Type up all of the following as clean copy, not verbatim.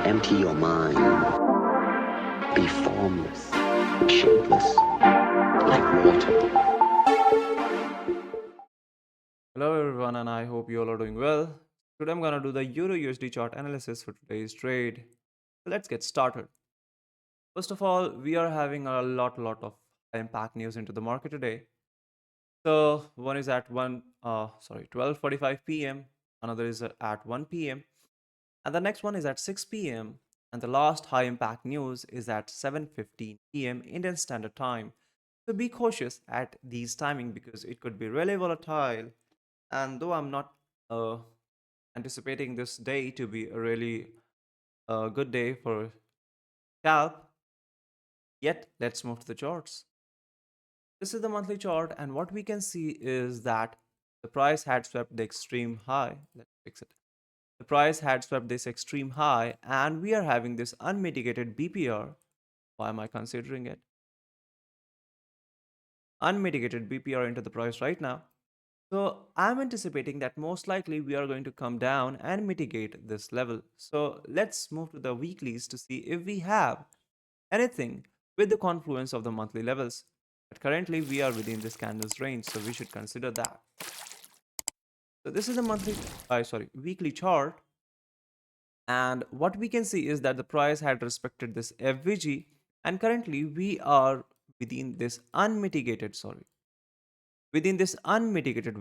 empty your mind. Be formless, shapeless, like water. Hello everyone, and I hope you all are doing well. Today I'm gonna do the Euro USD chart analysis for today's trade. So let's get started. First of all, we are having a lot of impact news into the market today. So one is at 12:45 p.m. Another is at 1 p.m. And the next one is at 6 p.m. And the last high impact news is at 7:15 p.m. Indian Standard Time. So be cautious at these timing because it could be really volatile. And though I'm not uh, anticipating this day to be a really good day for scalp, yet let's move to the charts. This is the monthly chart, and what we can see is that the price had swept the extreme high. Let's fix it. The price had swept this extreme high, and we are having this unmitigated BPR. Why am I considering it? Unmitigated BPR into the price right now. So I'm anticipating that most likely we are going to come down and mitigate this level. So let's move to the weeklies to see if we have anything with the confluence of the monthly levels. But currently we are within this candle's range, so we should consider that. So this is the weekly chart, and what we can see is that the price had respected this FVG, and currently we are within this unmitigated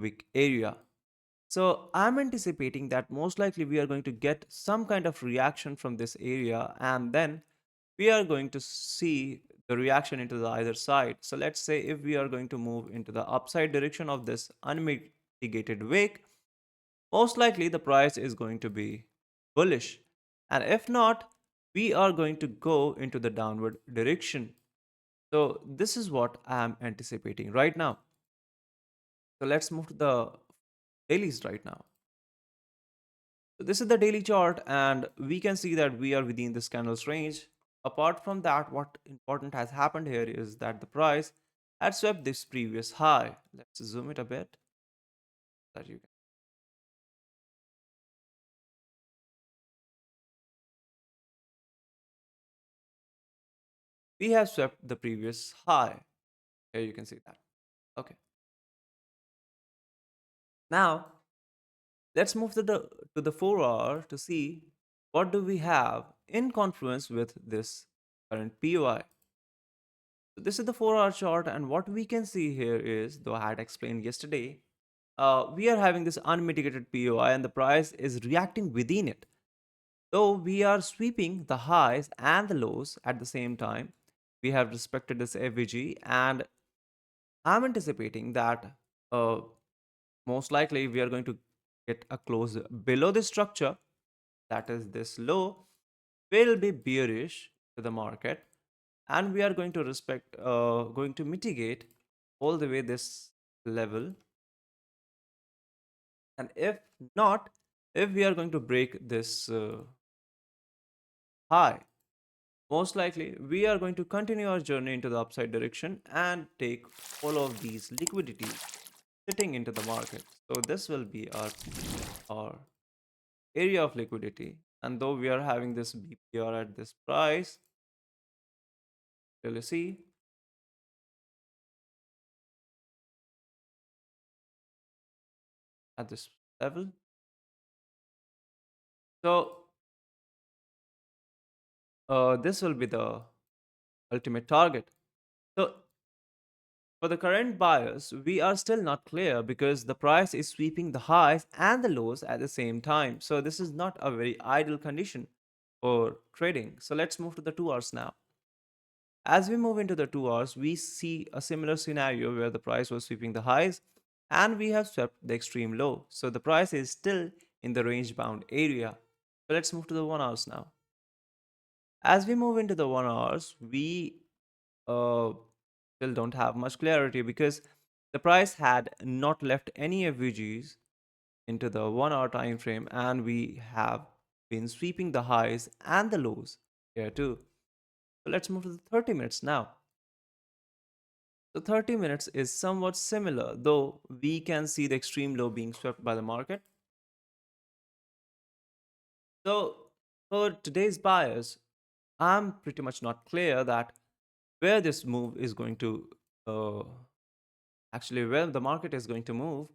wick area. So I'm anticipating that most likely we are going to get some kind of reaction from this area, and then we are going to see the reaction into the either side. So let's say if we are going to move into the upside direction of this unmitigated wick, most likely the price is going to be bullish. And if not, we are going to go into the downward direction. So this is what I am anticipating right now. So let's move to the dailies right now. So this is the daily chart, and we can see that we are within this candle's range. Apart from that, what important has happened here is that the price had swept this previous high. Let's zoom it a bit. That you can. We have swept the previous high. Here you can see that. Okay. Now let's move to the 4 hour to see what do we have in confluence with this current POI. So this is the 4 hour chart, and what we can see here is, though I had explained yesterday, we are having this unmitigated POI and the price is reacting within it. Though we are sweeping the highs and the lows at the same time, we have respected this FVG, and I'm anticipating that uh, most likely we are going to get a close below this structure, that is this low, will be bearish to the market, and we are going to mitigate all the way this level. And if not, if we are going to break this high, most likely we are going to continue our journey into the upside direction and take all of these liquidities sitting into the market. So this will be our area of liquidity. And though we are having this BPR at this price, you'll see at this level. So this will be the ultimate target. So for the current buyers, we are still not clear because the price is sweeping the highs and the lows at the same time. So this is not a very ideal condition for trading. So let's move to the 2 hours now. As we move into the 2 hours, we see a similar scenario where the price was sweeping the highs and we have swept the extreme low. So the price is still in the range bound area. So let's move to the 1 hours now. As we move into the 1 hours, we uh, still don't have much clarity because the price had not left any FVGs into the 1 hour time frame, and we have been sweeping the highs and the lows here too. So let's move to the 30 minutes now. So 30 minutes is somewhat similar, though we can see the extreme low being swept by the market. So For today's buyers, I'm pretty much not clear that where this move is going to uh, actually where the market is going to move.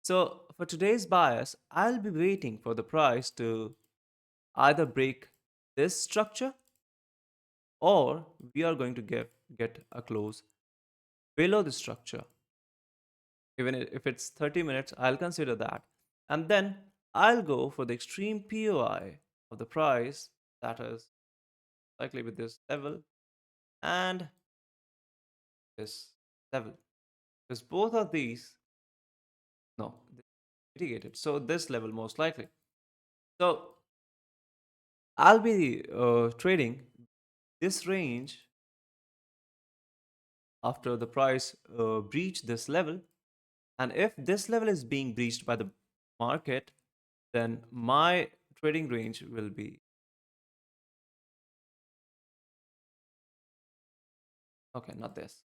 So for today's buyers, I'll be waiting for the price to either break this structure or we are going to get a close below the structure. Even if it's 30 minutes, I'll consider that. And then I'll go for the extreme POI of the price, that is likely with this level and this level. Because both of these, no, mitigated. So this level most likely. So I'll be trading this range after the price breach this level. And if this level is being breached by the market, then my trading range will be okay, not this.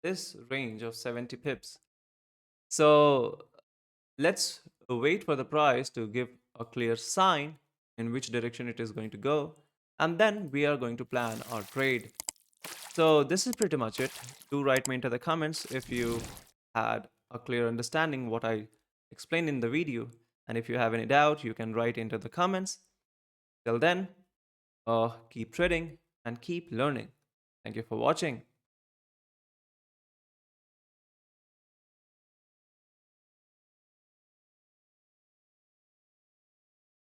This range of 70 pips. So let's wait for the price to give a clear sign in which direction it is going to go. And then we are going to plan our trade. So this is pretty much it. Do write me into the comments if you had a clear understanding what I explained in the video. And if you have any doubt, you can write into the comments. Till then, keep trading and keep learning. Thank you for watching.